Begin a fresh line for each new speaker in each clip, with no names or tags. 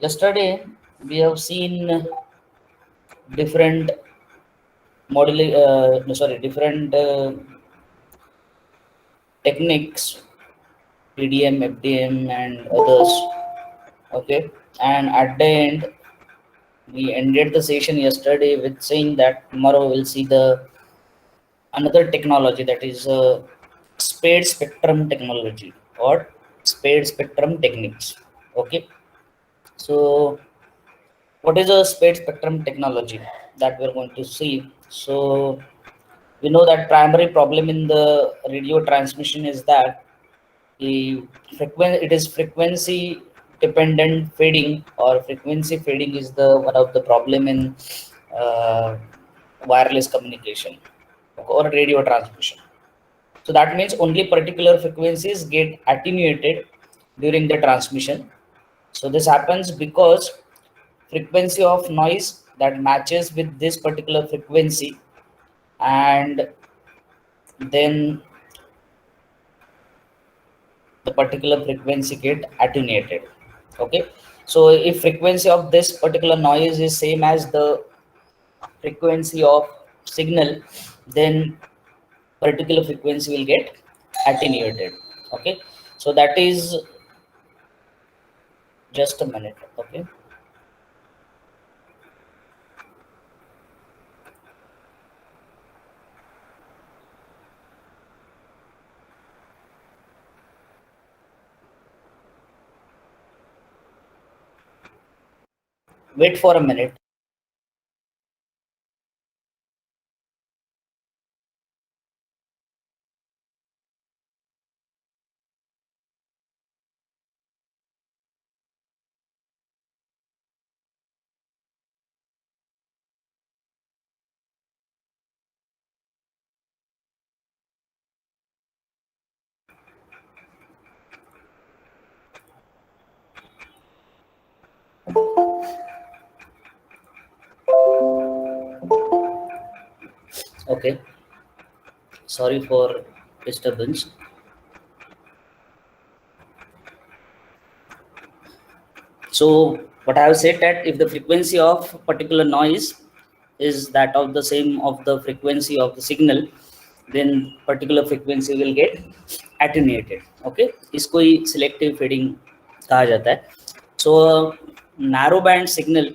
Yesterday we have seen different different techniques, PDM, FDM, and others. Okay, and at the end, we ended the session yesterday with saying that tomorrow we'll see the another technology, that is spade spectrum technology or spade spectrum techniques. Okay, so what is a spade spectrum technology that we're going to see? So we know that primary problem in the radio transmission is that it is frequency dependent fading, or frequency fading is the one of the problem in uh, wireless communication or radio transmission. So that means only particular frequencies get attenuated during the transmission. So this happens because frequency of noise that matches with this particular frequency, and then the particular frequency get attenuated. Okay, so if frequency of this particular noise is same as the frequency of signal, then particular frequency will get attenuated. Okay, so that is just a minute. Okay, wait for a minute. Okay, sorry for disturbance. So what I have said, that if the frequency of particular noise is that of the same of the frequency of the signal, then particular frequency will get attenuated. Okay, इसको ही selective fading कहा जाता है. So narrow band signal,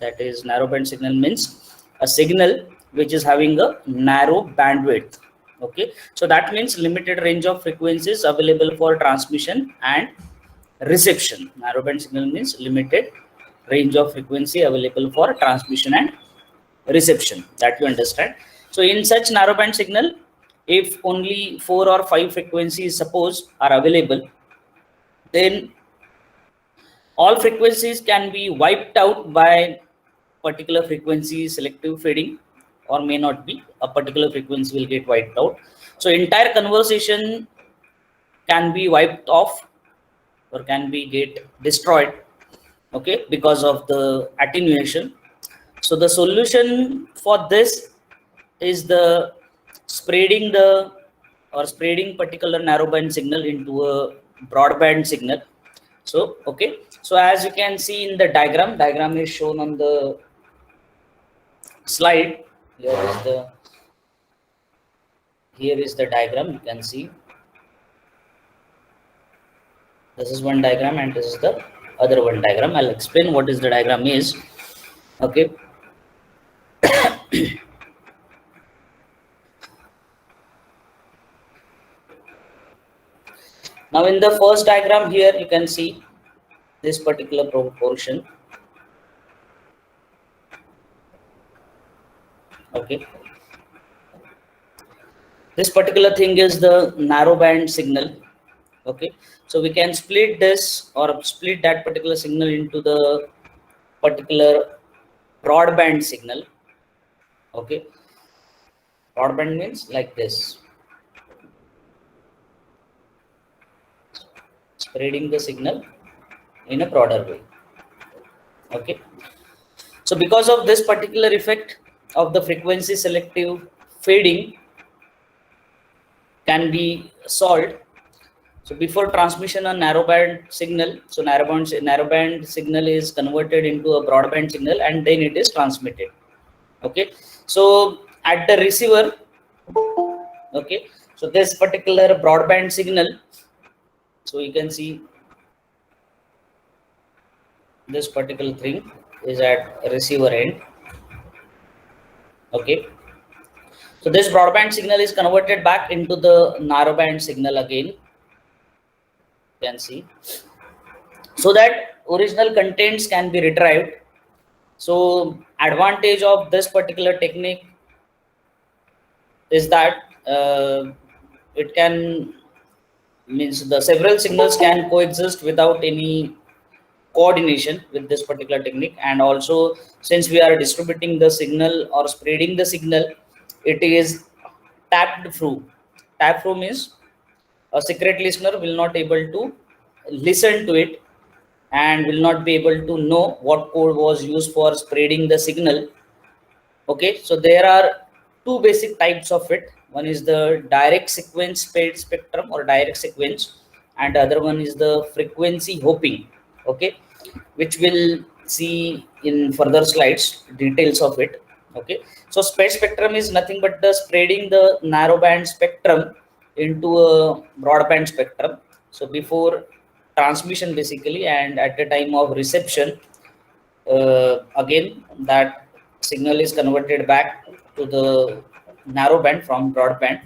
that is narrow band signal means a signal which is having a narrow bandwidth. Okay, so that means limited range of frequencies available for transmission and reception. Narrowband signal means limited range of frequency available for transmission and reception, that you understand. So in such narrowband signal, if only 4 or 5 frequencies suppose are available, then all frequencies can be wiped out by particular frequency selective fading, or may not be, a particular frequency will get wiped out. So entire conversation can be wiped off or can be get destroyed. Okay, because of the attenuation. So the solution for this is the spreading particular narrowband signal into a broadband signal. So okay, so as you can see in the diagram is shown on the slide. Here is the diagram. You can see this is one diagram and this is the other one diagram. I'll explain what is the diagram is. Okay, now in the first diagram here you can see this particular proportion. Okay, this particular thing is the narrowband signal. Okay, so we can split this or split that particular signal into the particular broadband signal. Okay, broadband means like this, spreading the signal in a broader way. Okay, so because of this particular effect of the frequency selective fading can be solved. So before transmission on narrowband signal, so narrowband signal is converted into a broadband signal and then it is transmitted. Okay, so at the receiver, okay, so this particular broadband signal, so you can see this particular thing is at receiver end. Okay, so this broadband signal is converted back into the narrowband signal again, you can see, so that original contents can be retrieved. So advantage of this particular technique is that it can means the several signals can coexist without any coordination with this particular technique. And also, since we are distributing the signal or spreading the signal, it is tapped through. Tap through means a secret listener will not able to listen to it and will not be able to know what code was used for spreading the signal. Okay, so there are two basic types of it. One is the direct sequence spread spectrum or direct sequence, and the other one is the frequency hopping. Okay, which we'll see in further slides details of it. Okay, so spread spectrum is nothing but the spreading the narrowband spectrum into a broadband spectrum. So before transmission basically, and at the time of reception, again that signal is converted back to the narrowband from broadband.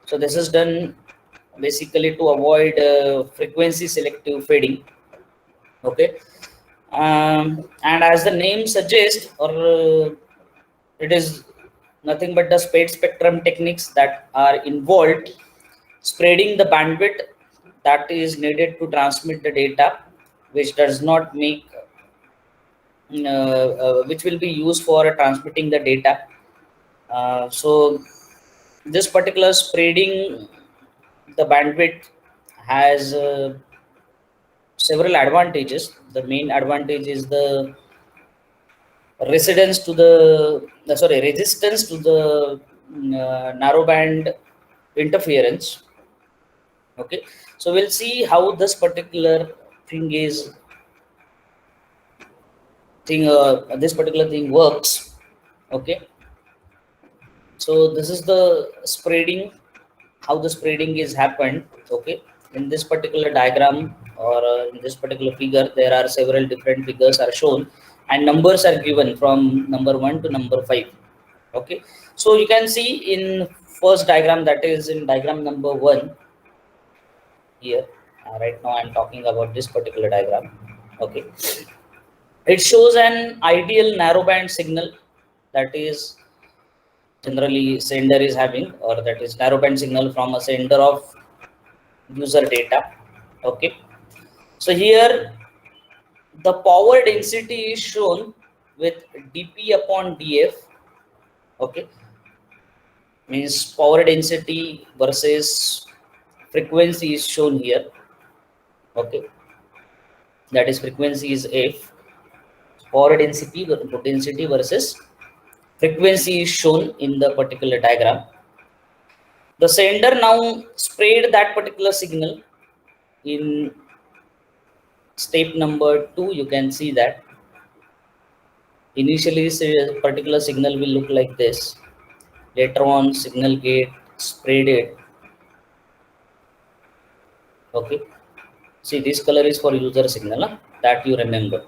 So this is done basically to avoid frequency selective fading. Okay, and as the name suggests, or it is nothing but the spread spectrum techniques that are involved spreading the bandwidth that is needed to transmit the data, which does not make which will be used for transmitting the data. So this particular spreading the bandwidth has several advantages. The main advantage is the resistance to the narrowband interference. Okay, so we'll see how this particular thing this particular thing works. Okay, so this is the spreading, how the spreading is happened. Okay, in this particular diagram or in this particular figure, there are several different figures are shown and numbers are given from number 1 to number 5. Okay, so you can see in first diagram, that is in diagram number 1 here. Right now I'm talking about this particular diagram. Okay, it shows an ideal narrowband signal that is generally sender is having, or that is narrowband signal from a sender of user data. Okay, so here the power density is shown with dp upon df. Okay, means power density versus frequency is shown here. Okay, that is frequency is f, power density versus frequency is shown in the particular diagram. The sender now spread that particular signal in step number 2. You can see that initially this particular signal will look like this. Later on, signal get spreaded. Okay, see this color is for user signal, that you remember.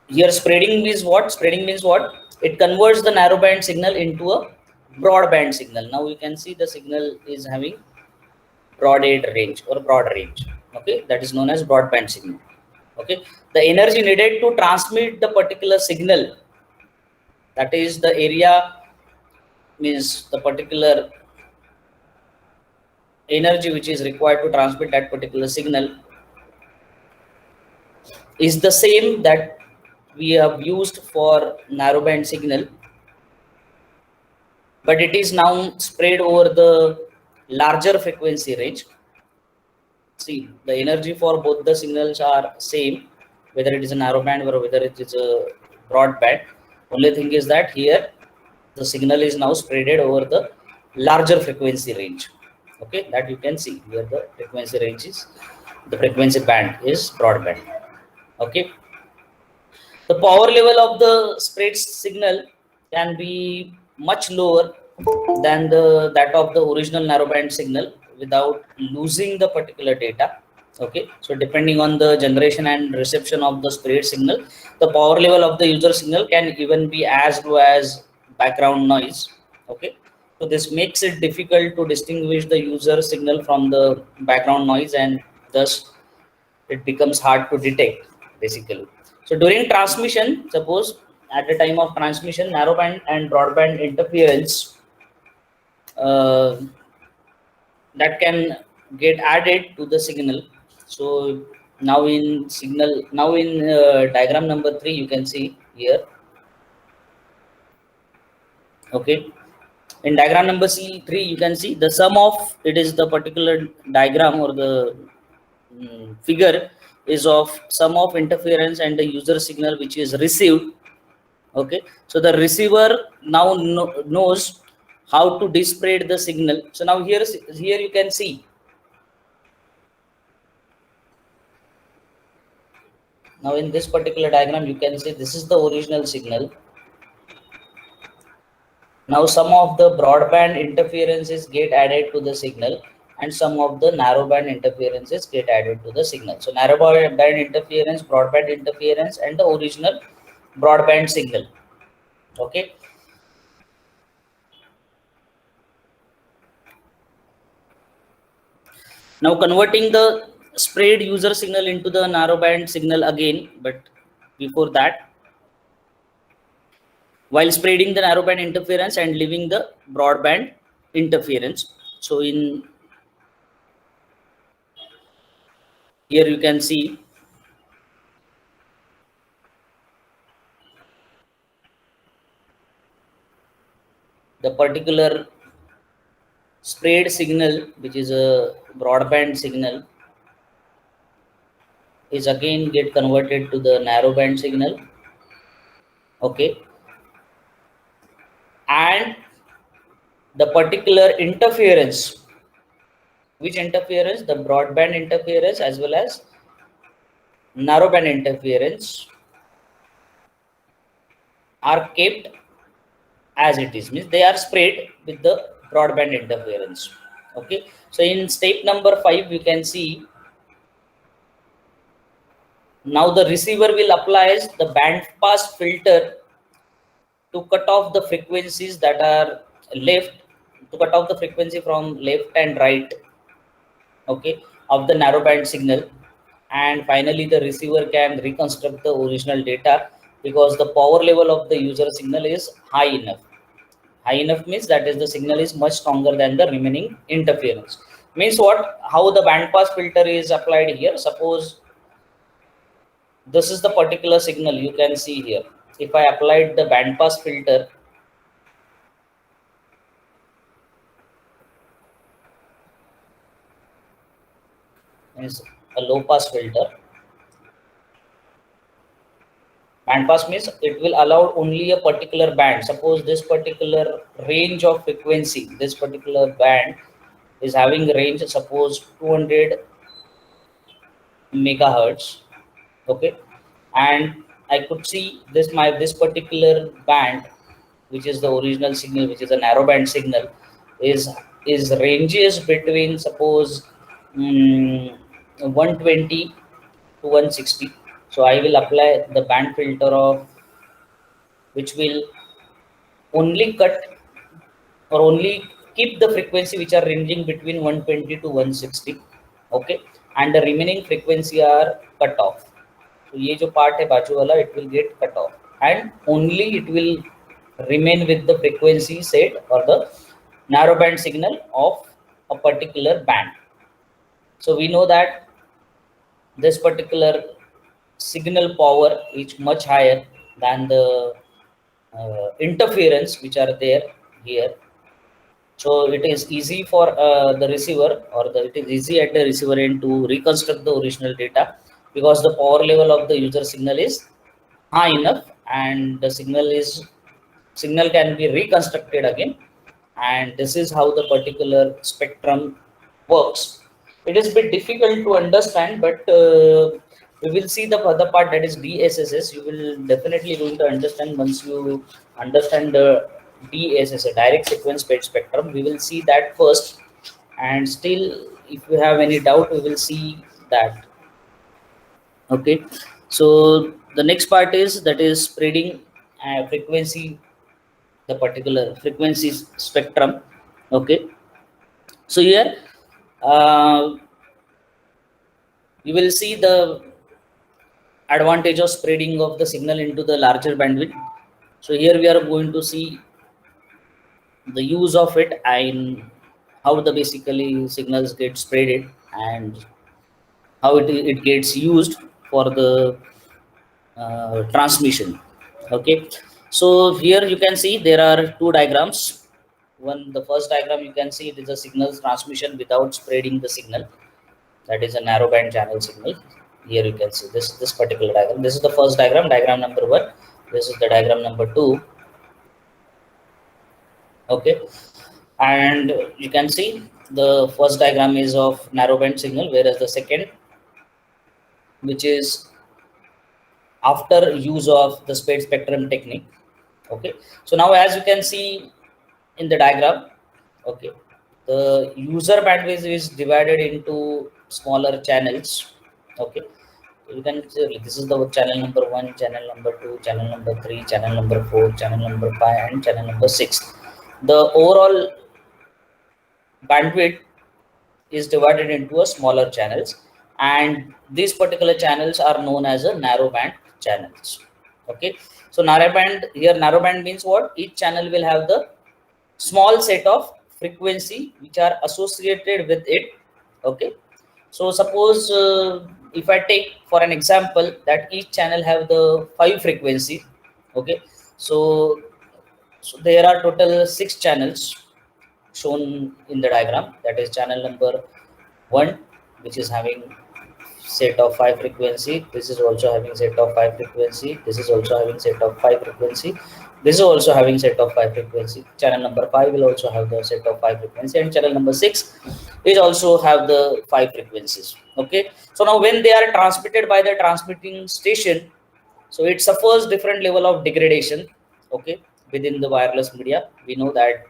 Here spreading means what? Spreading means what? It converts the narrowband signal into a broadband signal. Now you can see the signal is having broad range or broad range. Okay, that is known as broadband signal. Okay, the energy needed to transmit the particular signal, that is the area, means the particular energy which is required to transmit that particular signal, is the same that we have used for narrowband signal, but it is now spread over the larger frequency range. See, the energy for both the signals are same, whether it is a narrowband or whether it is a broadband. Only thing is that here the signal is now spreaded over the larger frequency range. Okay, that you can see where the frequency range is, the frequency band is broadband. Okay, the power level of the spread signal can be much lower than the that of the original narrowband signal without losing the particular data. Okay, so depending on the generation and reception of the spread signal, the power level of the user signal can even be as low as background noise. Okay, so this makes it difficult to distinguish the user signal from the background noise, and thus it becomes hard to detect basically. So during transmission, suppose at the time of transmission, narrowband and broadband interference uh, that can get added to the signal. So now in diagram number 3, you can see here. Okay, in diagram number C3, you can see the sum of it is the particular diagram or the figure is of sum of interference and the user signal which is received. Okay, so the receiver now knows how to display the signal. So now here you can see, now in this particular diagram you can see this is the original signal. Now some of the broadband interferences get added to the signal, and some of the narrowband interferences get added to the signal. So narrowband interference, broadband interference, and the original broadband signal. Okay, now converting the spread user signal into the narrowband signal again, but before that, while spreading the narrowband interference and leaving the broadband interference. So in here you can see the particular spread signal, which is a broadband signal, is again get converted to the narrowband signal. Okay, and the particular interference, which interference, the broadband interference as well as narrowband interference, are kept as it is, means they are spread with the broadband interference. Okay, so in step number 5 you can see now the receiver will apply the band pass filter to cut off the frequencies that are left, to cut off the frequency from left and right, okay, of the narrowband signal. And finally the receiver can reconstruct the original data because the power level of the user signal is high enough. High enough means that is the signal is much stronger than the remaining interference. Means what? How the band pass filter is applied here. Suppose this is the particular signal you can see here. If I applied the band pass filter, is a low pass filter. Band pass means it will allow only a particular band. Suppose this particular range of frequency, this particular band is having range, suppose 200 megahertz. Okay, and I could see this particular band, which is the original signal, which is a narrowband signal, is ranges between suppose 120 to 160. So I will apply the band filter of which will only cut or only keep the frequency which are ranging between 120 to 160. Okay, and the remaining frequency are cut off. So ये जो part है बाजू वाला, it will get cut off, and only it will remain with the frequency set or the narrowband signal of a particular band. So we know that this particular signal power is much higher than the interference which are there here. So it is easy for the receiver, or it is easy at the receiver end to reconstruct the original data because the power level of the user signal is high enough, and the signal can be reconstructed again. And this is how the particular spectrum works. It is a bit difficult to understand, but we will see the other part, that is DSSS. You will definitely going to understand once you understand the DSSS, direct sequence spectrum. We will see that first, and still, if you have any doubt, we will see that. Okay, so the next part is, that is spreading frequency, the particular frequency spectrum. Okay, so here uh, you will see the advantage of spreading of the signal into the larger bandwidth. So here we are going to see the use of it and how the basically signals get spreaded and how it gets used for the transmission. Okay, so here you can see there are two diagrams. One, the first diagram, you can see it is a signal transmission without spreading the signal, that is a narrowband channel signal. Here you can see this particular diagram. This is the first diagram, diagram number 1. This is the diagram number 2. Okay, and you can see the first diagram is of narrowband signal, whereas the second, which is after use of the spread spectrum technique. Okay, so now as you can see in the diagram, okay, the user bandwidth is divided into smaller channels. Okay, you can see this is the channel number 1, channel number 2, channel number 3, channel number 4, channel number 5, and channel number 6. The overall bandwidth is divided into a smaller channels, and these particular channels are known as a narrowband channels. Okay, so narrowband, here narrowband means what? Each channel will have the small set of frequency which are associated with it. Okay, so suppose if I take for an example that each channel have the 5 frequency. Okay, so there are total 6 channels shown in the diagram, that is channel number 1, which is having set of 5 frequency. This is also having set of 5 frequency. This is also having set of 5 frequency. This is also having set of 5 frequency. Channel number 5 will also have the set of 5 frequency, and channel number 6 is also have the 5 frequencies. Okay, so now when they are transmitted by the transmitting station, so it suffers different level of degradation. Okay, within the wireless media, we know that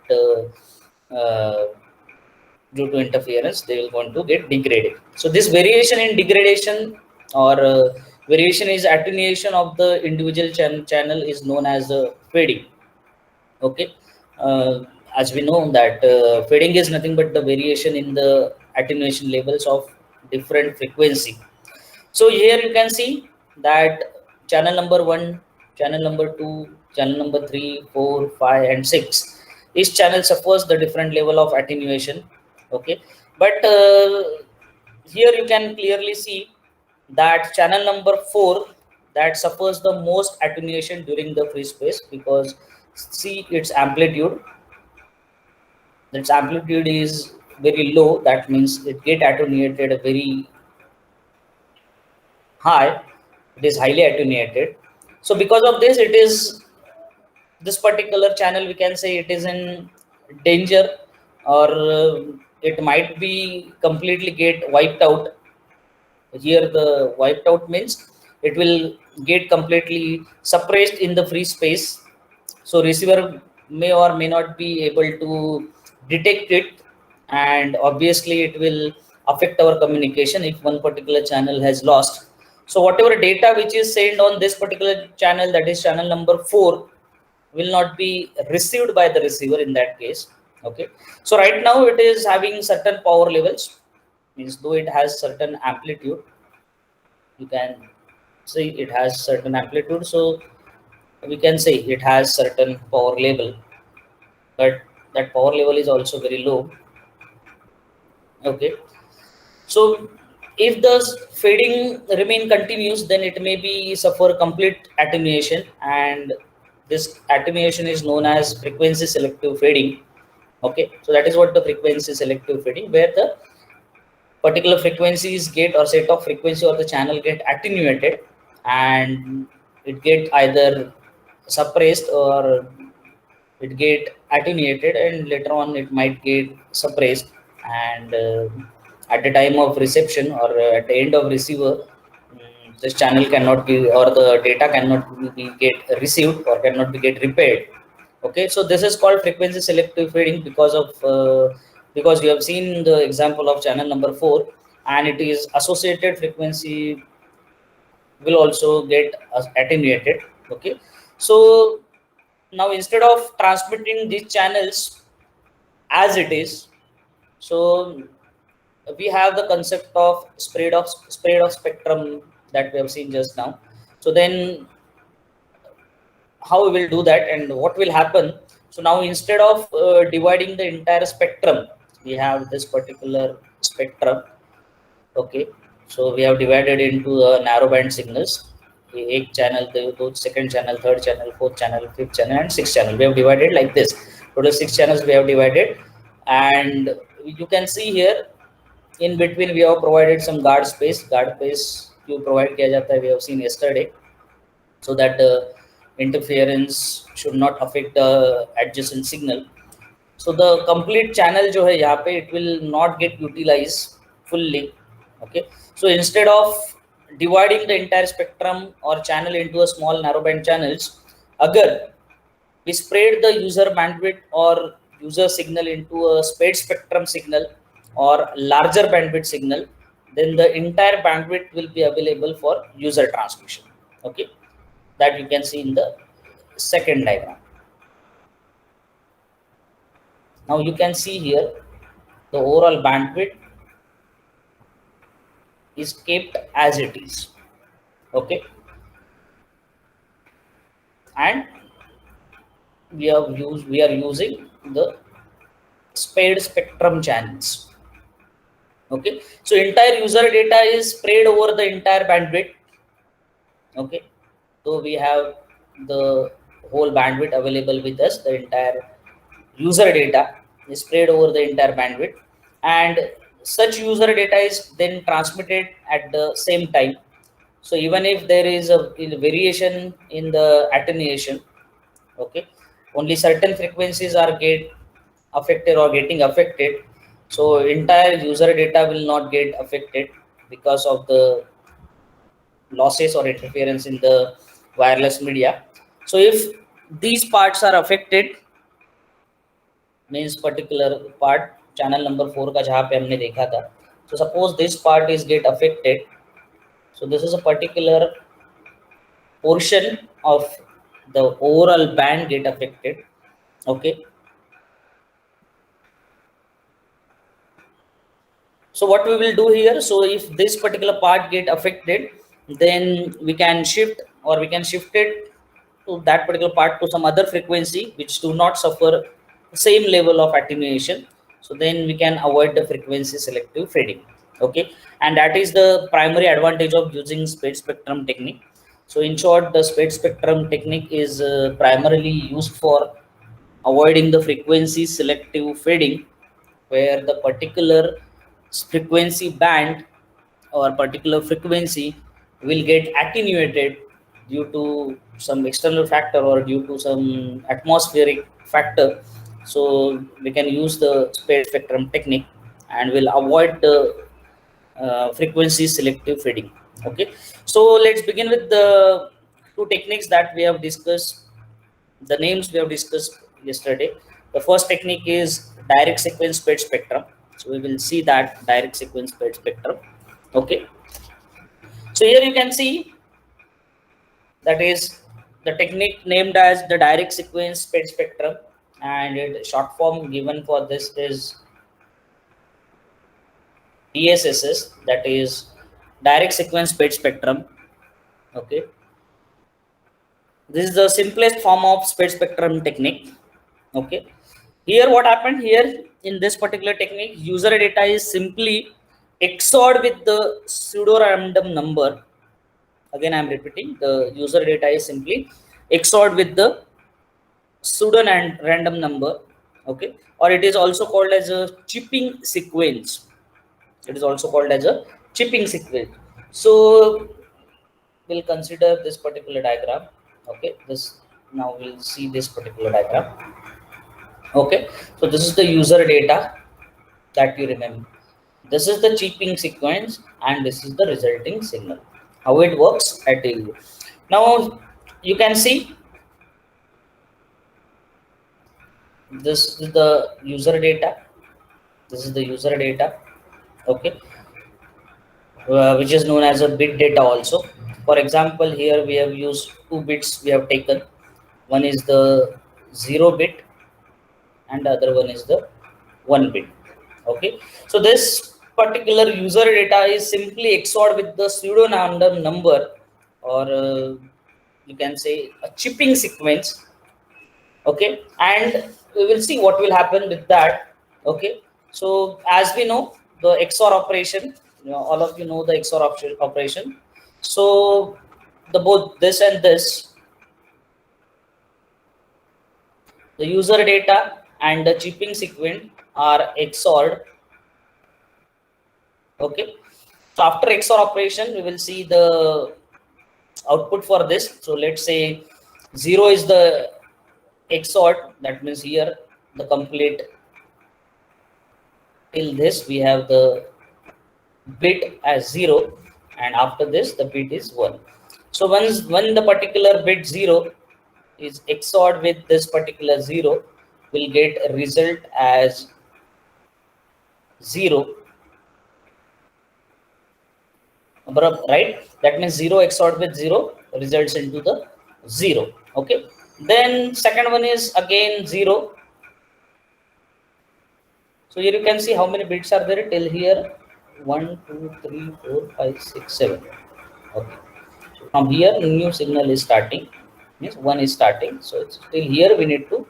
due to interference they will going to get degraded. So this variation in degradation, or variation is attenuation of the individual channel, is known as fading. Okay, as we know that fading is nothing but the variation in the attenuation levels of different frequency. So here you can see that channel number 1, channel number 2, channel number 3, 4, 5, and 6, each channel suffers the different level of attenuation. Okay, but here you can clearly see that channel number 4, that suffers the most attenuation during the free space, because see its amplitude, its amplitude is very low. That means it get attenuated very high, it is highly attenuated. So because of this, it is this particular channel, we can say it is in danger, or it might be completely get wiped out. Here the wiped out means it will get completely suppressed in the free space, so receiver may or may not be able to detect it, and obviously it will affect our communication if one particular channel has lost. So whatever data which is sent on this particular channel, that is channel number 4, will not be received by the receiver in that case. Okay, so right now it is having certain power levels, means though it has certain amplitude, you can see it has certain amplitude, so we can say it has certain power level, but that power level is also very low. Okay, so if the fading remain continuous, then it may be suffer complete attenuation, and this attenuation is known as frequency selective fading. Okay, so that is what the frequency selective fading, where the particular frequencies get, or set of frequency or the channel get attenuated, and it get either suppressed or it get attenuated, and later on it might get suppressed, and at the time of reception or at the end of receiver, this channel cannot be, or the data cannot be get received or cannot be get repaired. Okay, so this is called frequency selective fading because you have seen the example of channel number 4, and it is associated frequency will also get attenuated. Okay, so now instead of transmitting these channels as it is, so we have the concept of spread of spectrum that we have seen just now. So then how we will do that and what will happen? So now instead of dividing the entire spectrum, we have this particular spectrum. Okay, so we have divided into narrow band signals, एक channel, the second channel, third channel, fourth channel, fifth channel, and sixth channel. We have divided like this. Total 6 channels we have divided, and you can see here in between we have provided some guard space. Guard space क्यों provide किया जाता है? We have seen yesterday, so that the interference should not affect the adjacent signal. So the complete channel जो है यहाँ पे it will not get utilized fully. Okay, so instead of dividing the entire spectrum or channel into a small narrowband channels, अगर we spread the user bandwidth or user signal into a spread spectrum signal or larger bandwidth signal, then the entire bandwidth will be available for user transmission. Okay, that you can see in the second diagram. Now you can see here the overall bandwidth is kept as it is. Okay, and we are using the spread spectrum channels. Okay, so entire user data is spread over the entire bandwidth. Okay, so we have the whole bandwidth available with us. The entire user data is spread over the entire bandwidth, and such user data is then transmitted at the same time. So even if there is a variation in the attenuation, okay, only certain frequencies are get affected or getting affected, so entire user data will not get affected because of the losses or interference in the wireless media. So if these parts are affected, means particular part channel number 4 का जहाँ पे हमने देखा था, so suppose this part is get affected, so this is a particular portion of the overall band get affected. Okay, so what we will do here, so if this particular part get affected, then we can shift it to that particular part to some other frequency which do not suffer same level of attenuation. So then we can avoid the frequency selective fading. Okay, and that is the primary advantage of using spread spectrum technique. So in short, the spread spectrum technique is primarily used for avoiding the frequency selective fading, where the particular frequency band or particular frequency will get attenuated due to some external factor or due to some atmospheric factor. So we can use the spread spectrum technique and will avoid the frequency selective fading. Okay, so let's begin with the two techniques that we have discussed. The names we have discussed yesterday. The first technique is direct sequence spread spectrum. So we will see that direct sequence spread spectrum. Okay, so here you can see that is the technique named as the direct sequence spread spectrum, and it short form given for this is DSSS, that is direct sequence spread spectrum. Okay, this is the simplest form of spread spectrum technique. Okay, here what happened here in this particular technique, user data is simply XORed with the pseudo random number. Again, I am repeating, the user data is simply XORed with the pseudo random number. Okay, or it is also called as a chipping sequence. It is also called as a chipping sequence. So we'll consider this particular diagram. Okay, this now we'll see this particular diagram. Okay, so this is the user data that you remember. This is the chipping sequence and this is the resulting signal. How it works, I tell you. Now you can see this is the user data. This is the user data, okay, which is known as a bit data also. For example, here we have used 2 bits we have taken. One is the 0 bit and the other one is the 1 bit. Okay, so this particular user data is simply XORed with the pseudo random number, or you can say a chipping sequence. Okay, and we will see what will happen with that. Okay, so as we know the XOR operation, all of you know the XOR operation. So the both this and this, the user data and the chipping sequence are XORed. Okay, so after XOR operation we will see the output for this. So let's say 0 is the XORed, that means here the complete till this we have the bit as 0, and after this the bit is 1. So when the particular bit 0 is XORed with this particular 0, will get a result as 0, right? That means 0 XORed with 0 results into the 0. Okay, then second one is again 0. So here you can see how many bits are there till here. 1 2 3 4 5 6 7. Okay, so from here new signal is starting, means 1 is starting, so it's till here we need to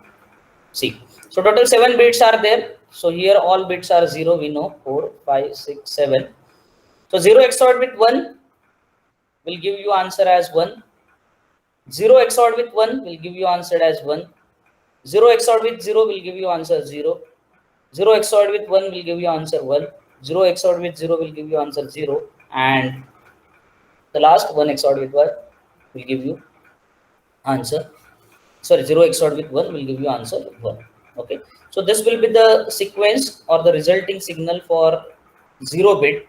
see. So total 7 bits are there. So here all bits are 0, we know 4 5 6 7. So 0 XORed with 1 will give you answer as 1. 0 XORed with 1 will give you answer as 1. 0 XORed with 0 will give you answer 0. 0 XORed with 1 will give you answer 1. 0 XORed with 0 will give you answer 0. And the last 1 XORed with 1 will give you answer. Sorry, 0 XORed with 1 will give you answer 1. Okay. So this will be the sequence or the resulting signal for 0 bit.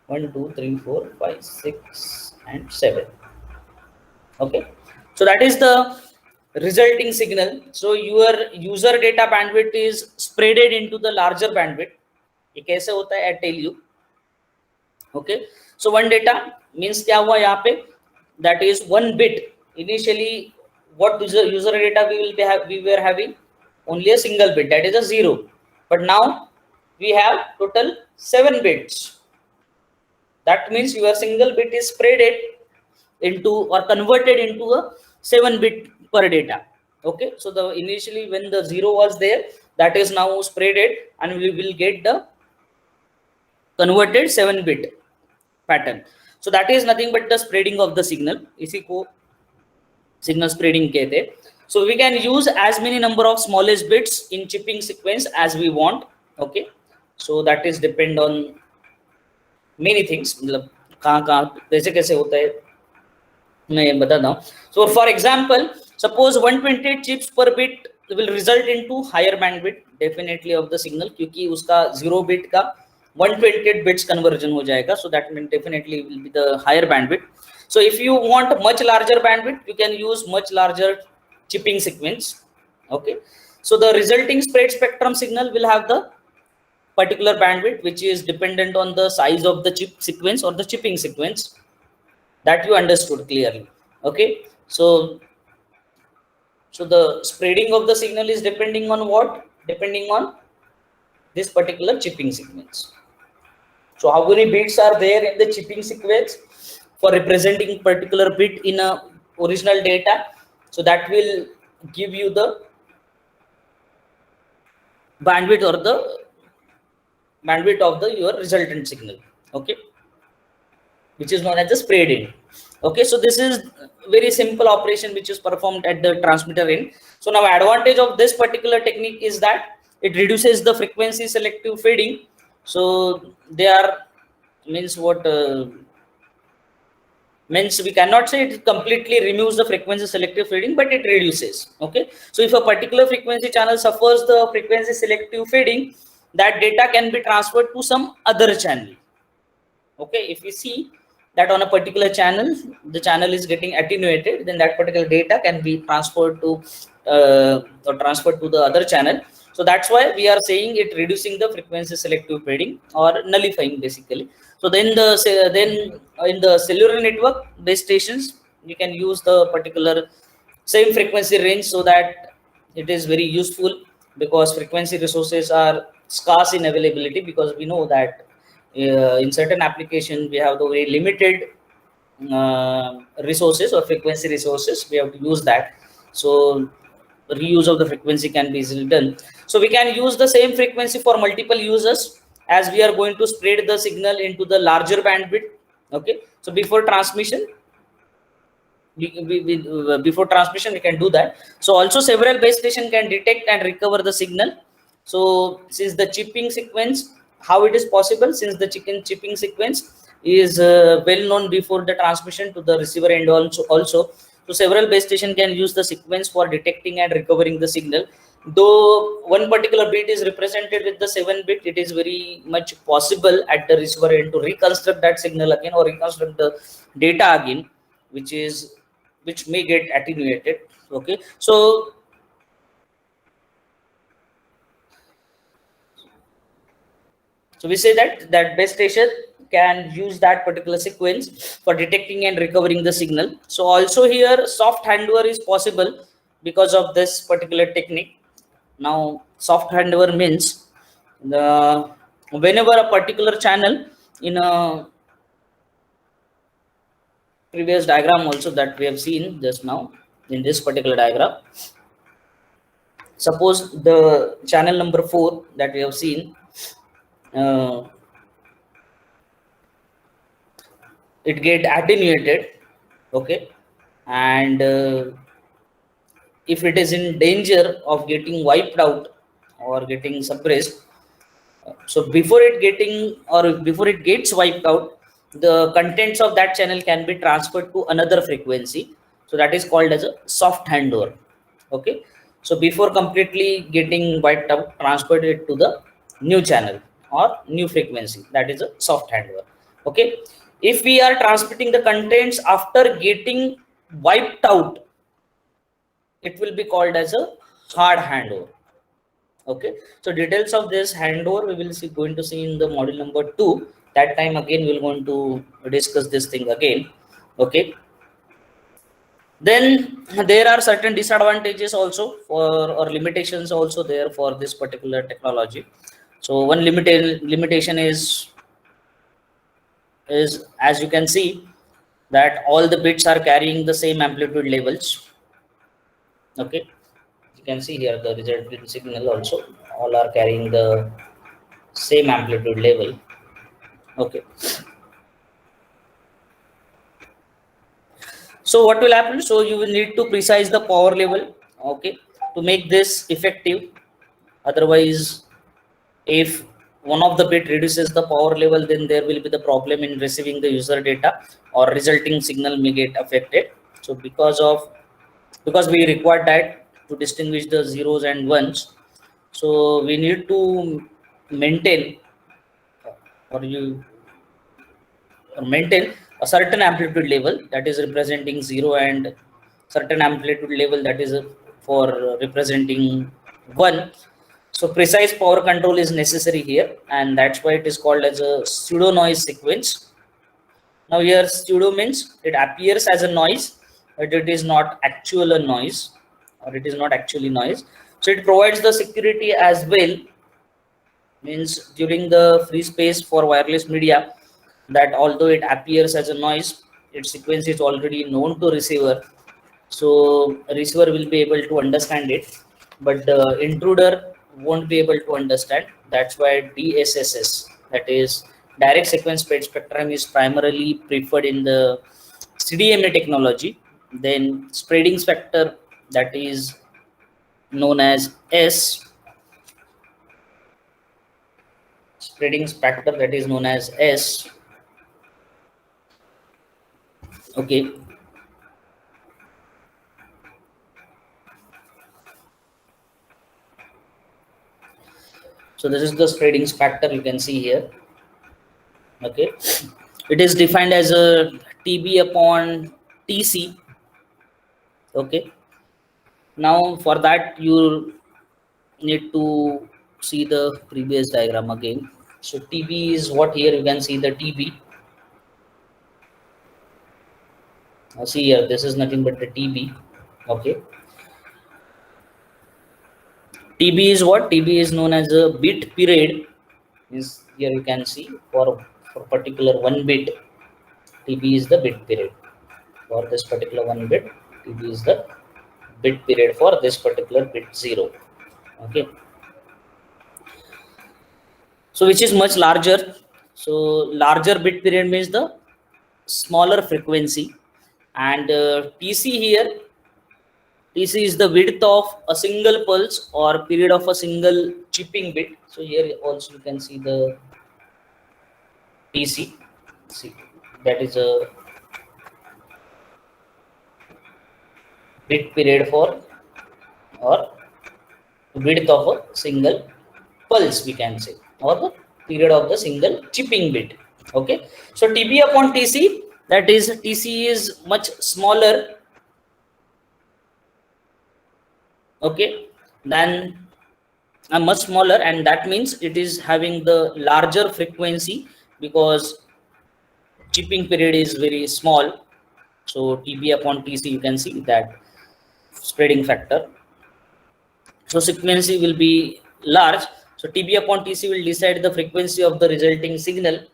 1 2 3 4 5 6 and 7. Okay, so that is the resulting signal. So your user data bandwidth is spreaded into the larger bandwidth. ये कैसे होता है I tell you. Okay, so one data means क्या हुआ यहाँ पे, that is 1 bit. Initially what user data we were having only a single bit, that is a 0, but now we have total 7 bits. That means your single bit is spreaded into or converted into a 7 bit per data. Okay, so the initially when the 0 was there, that is now spreaded and we will get the converted 7 bit pattern. So that is nothing but the spreading of the signal. इसी को signal spreading कहते हैं. So we can use as many number of smallest bits in chipping sequence as we want. Okay, so that is depend on many things. मतलब कहाँ कैसे कैसे होता है मैं बताता हूँ. So for example, suppose 128 chips per bit will result into higher bandwidth definitely of the signal, क्योंकि उसका 0 bit का 128 bits conversion हो जाएगा. So that means definitely will be the higher bandwidth. So if you want much larger bandwidth, you can use much larger chipping sequence. Okay, so the resulting spread spectrum signal will have the particular bandwidth which is dependent on the size of the chip sequence or the chipping sequence. That you understood clearly. Okay, so the spreading of the signal is depending on what? Depending on this particular chipping sequence. So how many bits are there in the chipping sequence for representing particular bit in a original data? So that will give you the bandwidth or the bandwidth of the your resultant signal. Okay, which is known as the spread end. Okay, so this is very simple operation which is performed at the transmitter end. So now advantage of this particular technique is that it reduces the frequency selective fading. So they are means what means we cannot say it completely removes the frequency selective fading, but it reduces. Okay, so if a particular frequency channel suffers the frequency selective fading, that data can be transferred to some other channel. Okay, if we see that on a particular channel, the channel is getting attenuated, then that particular data can be transferred to or transferred to the other channel. So that's why we are saying it reducing the frequency selective fading or nullifying basically. So then then in the cellular network base stations, you can use the particular same frequency range, so that it is very useful, because frequency resources are scarce in availability, because we know that in certain application we have the very limited resources or frequency resources, we have to use that. So reuse of the frequency can be easily done. So we can use the same frequency for multiple users, as we are going to spread the signal into the larger bandwidth. Okay, so before transmission, before transmission we can do that. So also several base station can detect and recover the signal. So since the chipping sequence, how it is possible, since the chipping sequence is well known before the transmission to the receiver end also. So several base station can use the sequence for detecting and recovering the signal. Though one particular bit is represented with the 7-bit, it is very much possible at the receiver end to reconstruct that signal again, or reconstruct the data again, which may get attenuated. Okay, so we say that base station can use that particular sequence for detecting and recovering the signal. So also here soft handover is possible because of this particular technique. Now soft handover means the whenever a particular channel in a previous diagram also that we have seen just now, in this particular diagram, suppose the channel number 4 that we have seen, uh, it get attenuated. Okay, and if it is in danger of getting wiped out or getting suppressed, so before it gets wiped out, the contents of that channel can be transferred to another frequency. So that is called as a soft handover. Okay, so before completely getting wiped out, transferred it to the new channel or new frequency, that is a soft handover. Okay, if we are transmitting the contents after getting wiped out, it will be called as a hard handover. Okay, so details of this handover we will see, going to see in the module number 2. That time again we're going to discuss this thing again. Okay, then there are certain disadvantages also for, or limitations also there for this particular technology. So one limitation is as you can see that all the bits are carrying the same amplitude levels. Okay, you can see here the resultant signal also all are carrying the same amplitude level. Okay, so what will happen, so you will need to precise the power level. Okay, to make this effective. Otherwise, if one of the bit reduces the power level, then there will be the problem in receiving the user data, or resulting signal may get affected. So because we require that to distinguish the zeros and ones, so we need to maintain, or you maintain a certain amplitude level that is representing 0, and certain amplitude level that is for representing 1. So precise power control is necessary here, and that's why it is called as a pseudo noise sequence. Now here pseudo means it appears as a noise, but it is not actual a noise, or it is not actually noise. So it provides the security as well, means during the free space for wireless media, that although it appears as a noise, its sequence is already known to receiver. So receiver will be able to understand it, but the intruder won't be able to understand. That's why DSSS, that is direct sequence spread spectrum, is primarily preferred in the CDMA technology. Then spreading spectrum, that is known as S, spreading spectrum that is known as S. Okay, So this is the spreading factor you can see here. Okay, it is defined as a TB upon TC. Okay, now for that you need to see the previous diagram again. So TB is what here you can see the TB. Now see here, this is nothing but the TB. Okay, TB is what? TB is known as a bit period. Is here you can see for particular 1 bit, TB is the bit period. For this particular 1 bit, TB is the bit period for this particular bit 0. Okay, so which is much larger. So larger bit period means the smaller frequency, and TC here, TC is the width of a single pulse or period of a single chipping bit. So here also you can see the TC. See, that is a bit period for or width of a single pulse, we can say, or the period of the single chipping bit. Okay, so TB upon TC, that is TC is much smaller, okay, than much smaller, and that means it is having the larger frequency because chipping period is very small. So TB upon TC, you can see that spreading factor. So frequency will be large. So TB upon TC will decide the frequency of the resulting signal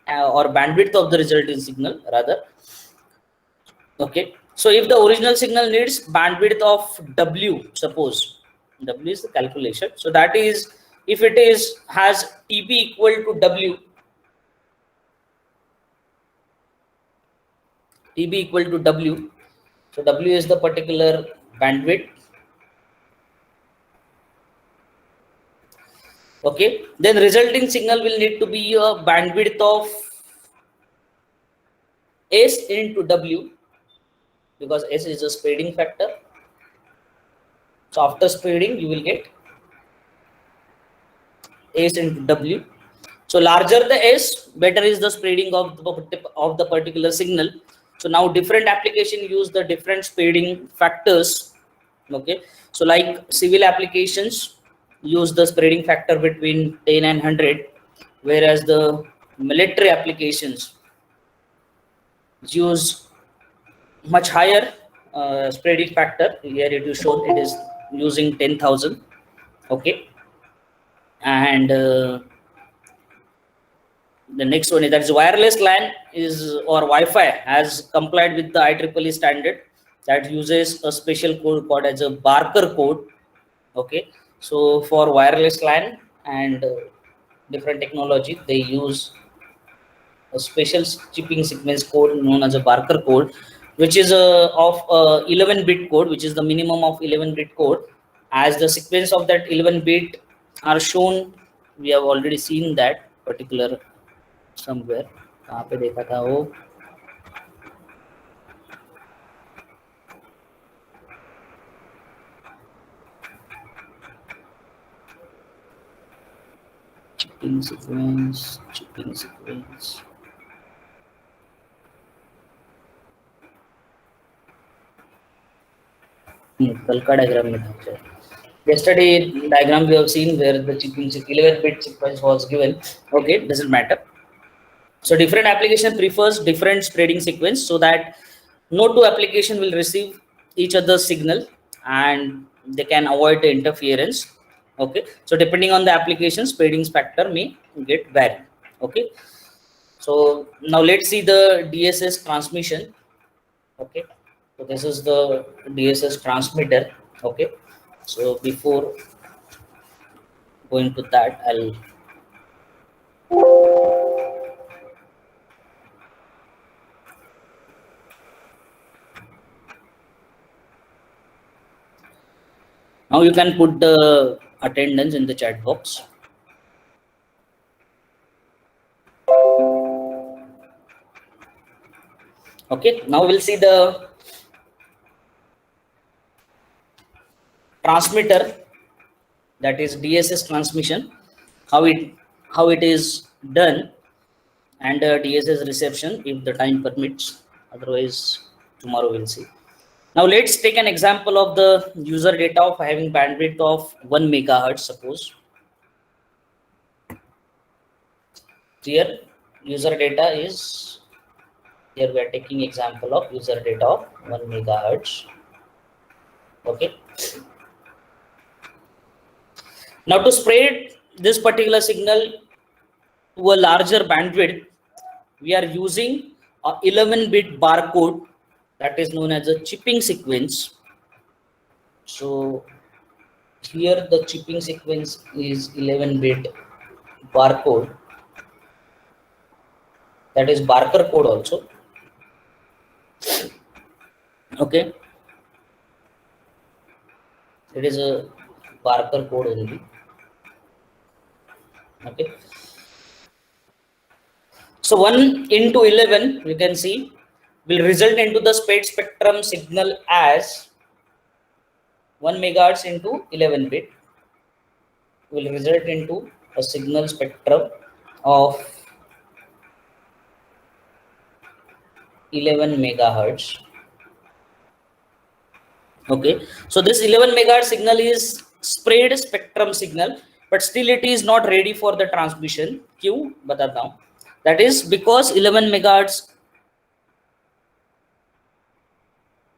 or bandwidth of the resulting signal rather. Okay. So if the original signal needs bandwidth of W, suppose W is the calculation. So that is, if it is has TB equal to W, TB equal to W. So W is the particular bandwidth. Okay, then resulting signal will need to be a bandwidth of S into W, because S is a spreading factor. So after spreading, you will get S into W. So larger the S, better is the spreading of the particular signal. So now different application use the different spreading factors. Okay, so like civil applications use the spreading factor between 10 and 100, whereas the military applications use much higher spreading factor. Here it is shown, it is using 10,000. Okay, and the next one is that is wireless LAN is or Wi-Fi has complied with the IEEE standard that uses a special code called as a Barker code. Okay, so for wireless LAN and different technology, they use a special chipping sequence code known as a Barker code, which is of 11-bit code, which is the minimum of 11-bit code. As the sequence of that 11-bit are shown, we have already seen that particular somewhere. कहाँ पे देखा था वो? Chipping sequence, chipping sequence. कल का diagram में था. Yesterday diagram we have seen where the chipping 11-bit sequence was given. Okay, doesn't matter. So different application prefers different spreading sequence so that no two application will receive each other's signal and they can avoid the interference. Okay, so depending on the application, spreading factor may get varied. Okay, so now let's see the DSS transmission. Okay, so this is the DSS transmitter. Okay, so before going to that, I'll now you can put the attendance in the chat box. Okay, now we'll see the transmitter, that is DSS transmission, how it is done, and DSS reception if the time permits. Otherwise, tomorrow we'll see. Now let's take an example of the user data of having bandwidth of 1 megahertz. Suppose here user data is, here we are taking example of user data of 1 megahertz. Okay. Now to spread this particular signal to a larger bandwidth, we are using a 11-bit barcode that is known as a chipping sequence. So here the chipping sequence is 11-bit barcode, that is Barker code also. Okay, it is a Barker code only. Okay, so 1 into 11 you can see will result into the spectrum signal as 1 megahertz into 11 bit will result into a signal spectrum of 11 megahertz. Okay, so this 11 megahertz signal is spread spectrum signal, but still it is not ready for the transmission. Kyun batata hu. That is because 11 megahertz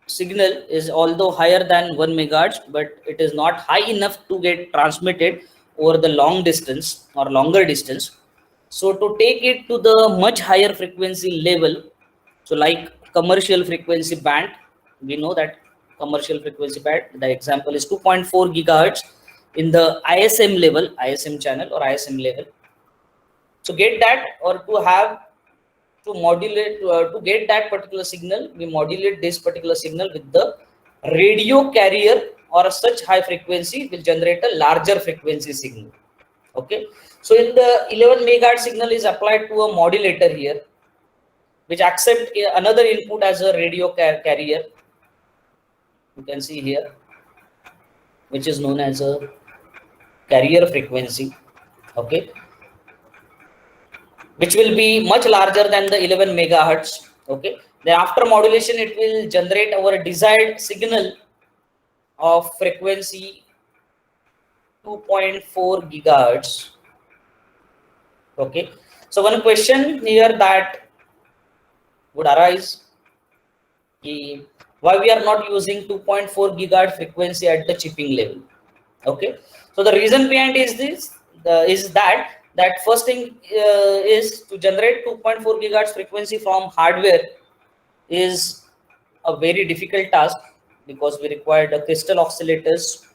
signal is although higher than 1 megahertz, but it is not high enough to get transmitted over the long distance or longer distance. So to take it to the much higher frequency level, so like commercial frequency band, we know that commercial frequency band, the example is 2.4 gigahertz in the ISM level, ISM channel or ISM level. So get that, or to have to modulate, to get that particular signal, we modulate this particular signal with the radio carrier, or such high frequency will generate a larger frequency signal. Okay, so in the 11 megahertz signal is applied to a modulator here, which accept another input as a radio carrier. You can see here, which is known as a carrier frequency. Okay, which will be much larger than the 11 megahertz. Okay, then after modulation it will generate our desired signal of frequency 2.4 gigahertz. Okay, so one question here that would arise, why we are not using 2.4 gigahertz frequency at the chipping level. Okay, so the reason behind is this, is that first thing is to generate 2.4 gigahertz frequency from hardware is a very difficult task, because we require the crystal oscillators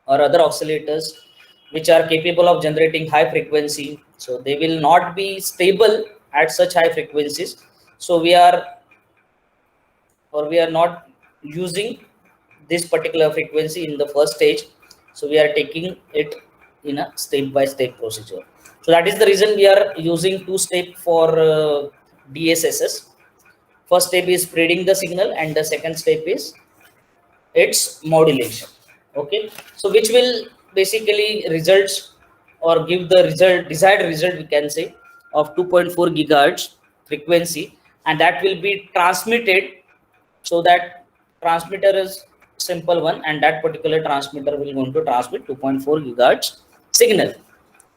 or other oscillators which are capable of generating high frequency. So they will not be stable at such high frequencies. So we are not using this particular frequency in the first stage. So we are taking it in a step-by-step procedure. So that is the reason we are using 2-step for DSSS. First step is spreading the signal, and the second step is its modulation. Okay, so which will basically results or give the desired result, we can say, of 2.4 gigahertz frequency, and that will be transmitted. So that transmitter is simple one, and that particular transmitter will going to transmit 2.4 gigahertz signal.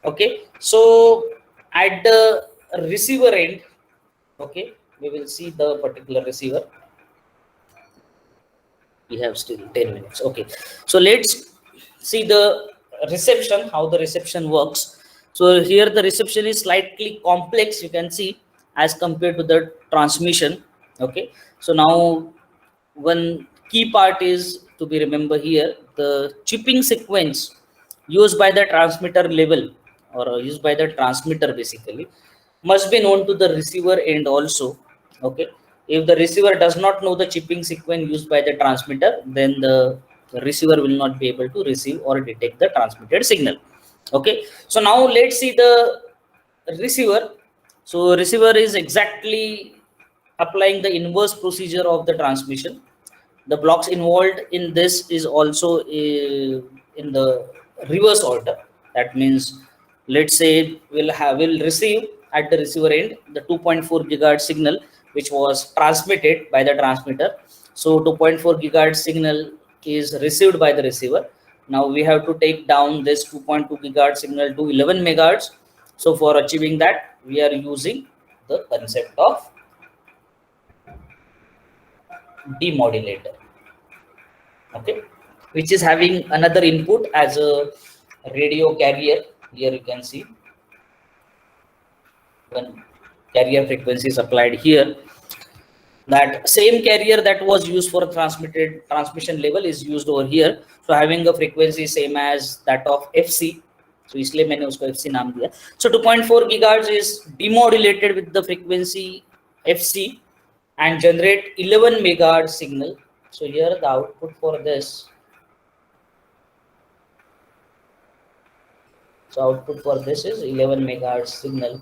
Okay, so at the receiver end, okay, we will see the particular receiver. We have still 10 minutes. Okay, so let's see the reception, how the reception works. So here the reception is slightly complex, you can see, as compared to the transmission. Okay, so now one key part is to be remember here, the chipping sequence used by the transmitter level, or used by the transmitter basically, must be known to the receiver end also. Okay, if the receiver does not know the chipping sequence used by the transmitter, then the receiver will not be able to receive or detect the transmitted signal. Okay, so now let's see the receiver. So receiver is exactly applying the inverse procedure of the transmission. The blocks involved in this is also in the reverse order. That means let's say we'll receive at the receiver end the 2.4 gigahertz signal which was transmitted by the transmitter. So 2.4 gigahertz signal is received by the receiver. Now we have to take down this 2.2 gigahertz signal to 11 megahertz. So for achieving that, we are using the concept of demodulator, okay, which is having another input as a radio carrier. Here you can see when carrier frequency is applied here, that same carrier that was used for transmitted transmission level is used over here. So having a frequency same as that of fc, so इसलिए मैंने उसको fc नाम दिया. So 2.4 gigahertz is demodulated with the frequency fc and generate 11 megahertz signal. So here the output for this, so output for this is 11 megahertz signal.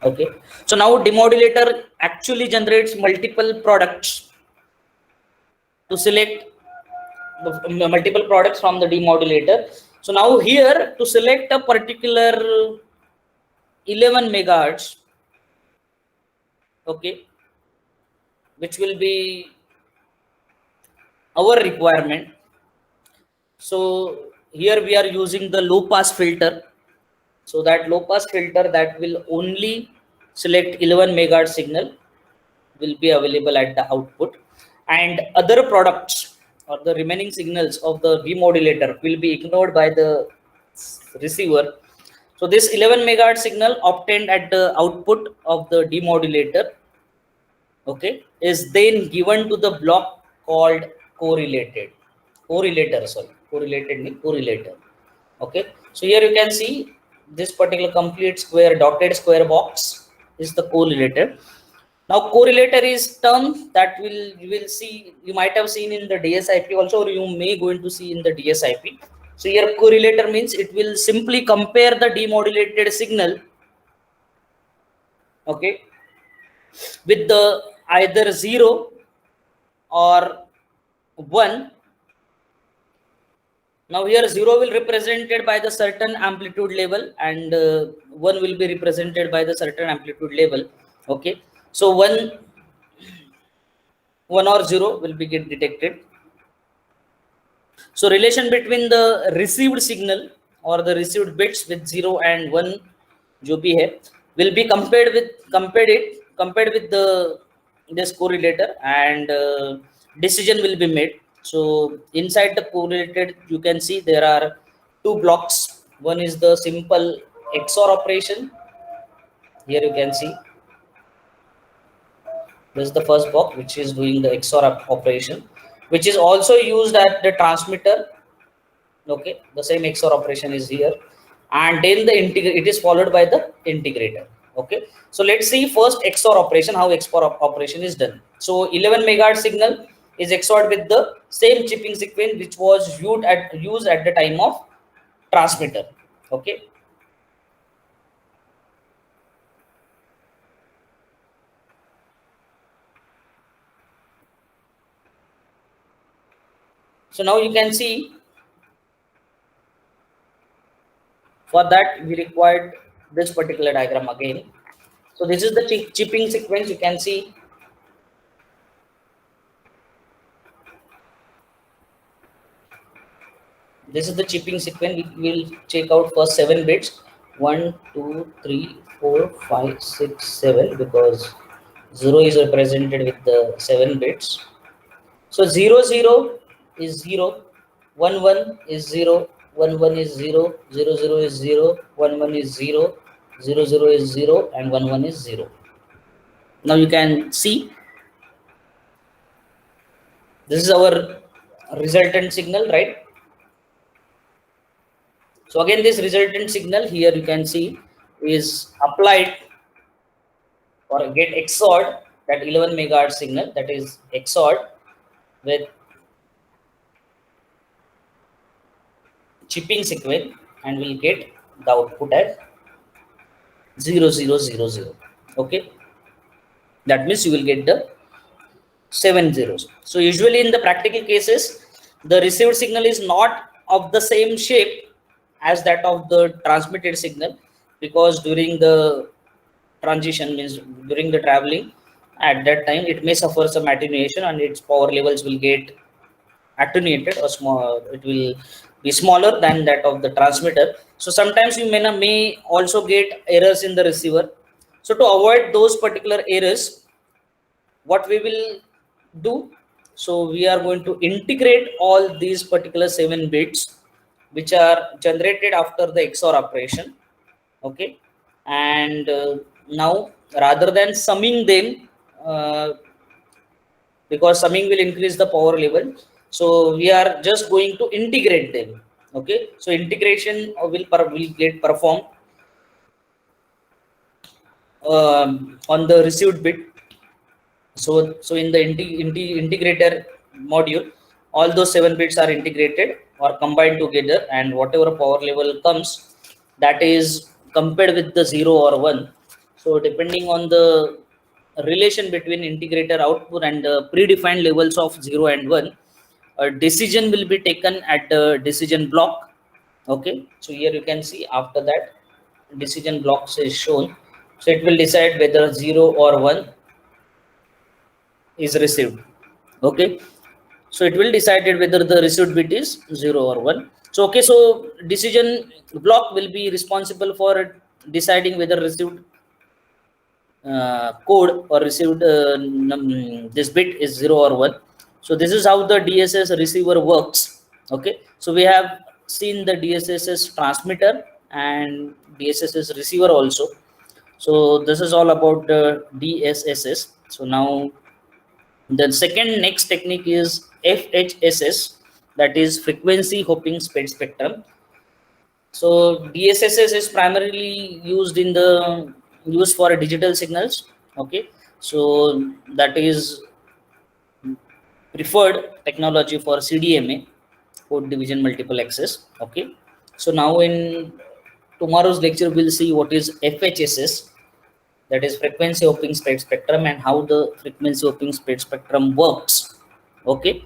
Okay, so now demodulator actually generates multiple products to select multiple products from the demodulator. So now here to select a particular 11 megahertz, okay, which will be our requirement. So here we are using the low pass filter. So that low pass filter that will only select 11 megahertz signal will be available at the output, and other products or the remaining signals of the demodulator will be ignored by the receiver. So this 11 megahertz signal obtained at the output of the demodulator, okay, is then given to the block called correlator. Okay, so here you can see this particular complete square dotted square box is the correlator. Now correlator is term that you will see, you might have seen in the DSIP also, or you may going to see in the DSIP. So here correlator means it will simply compare the demodulated signal, okay, with the either 0 or 1. Now here 0 will represented by the certain amplitude level, and 1 will be represented by the certain amplitude level. Okay, so 1 or 0 will be get detected. So relation between the received signal or the received bits with 0 and 1 जो भी है will be compared with the this correlator, and decision will be made. So inside the correlated you can see there are two blocks. One is the simple XOR operation. Here you can see this is the first block which is doing the XOR operation, which is also used at the transmitter. Okay, the same XOR operation is here, and then the it is followed by the integrator. Okay, so let's see first XOR operation, how XOR operation is done. So 11 megahertz signal is XORed with the same chipping sequence which was used at the time of transmitter. Okay, so now you can see for that we required this particular diagram again. So this is the chipping sequence. You can see this is the chipping sequence. We will check out first 7 bits, 1 2 3 4 5 6 7, because 0 is represented with the 7 bits. So 0 0 is 0, 1 1 is 0, 1 1 is 0, 0 0 is 0, 1 1 is 0, 0 0 is 0, and 1 1 is 0. Now you can see this is our resultant signal, right? So again this resultant signal here you can see is applied or get XORed, that 11 megahertz signal that is XORed with chipping sequence, and we'll get the output as 0 0 0 0. Okay, that means you will get the 7 zeros. So usually in the practical cases the received signal is not of the same shape as that of the transmitted signal, because during the transition, means during the traveling, at that time it may suffer some attenuation and its power levels will get attenuated or small, it will be smaller than that of the transmitter. So sometimes you may also get errors in the receiver. So to avoid those particular errors, what we will do, so we are going to integrate all these particular 7 bits which are generated after the XOR operation. Okay, and now rather than summing them, uh, because summing will increase the power level, so we are just going to integrate them. Okay, so integration will get performed on the received bit. So in the integrator module, all those 7 bits are integrated or combined together, and whatever power level comes, that is compared with the 0 or 1. So depending on the relation between integrator output and the predefined levels of 0 and 1, a decision will be taken at the decision block. Okay, so here you can see after that decision blocks is shown. So it will decide whether 0 or 1 is received. Okay, so it will decided whether the received bit is 0 or 1. So okay, so decision block will be responsible for deciding whether received code or received this bit is 0 or 1. So this is how the DSS receiver works. Okay, so we have seen the DSSS transmitter and DSSS receiver also. So this is all about the DSSS. So now the second next technique is FHSS, that is frequency hopping spectrum. So DSSS is primarily used for digital signals. Okay, so that is preferred technology for CDMA, code division multiple access. Okay, so now in tomorrow's lecture we'll see what is FHSS, that is frequency hopping spectrum, and how the frequency hopping spectrum works. Okay.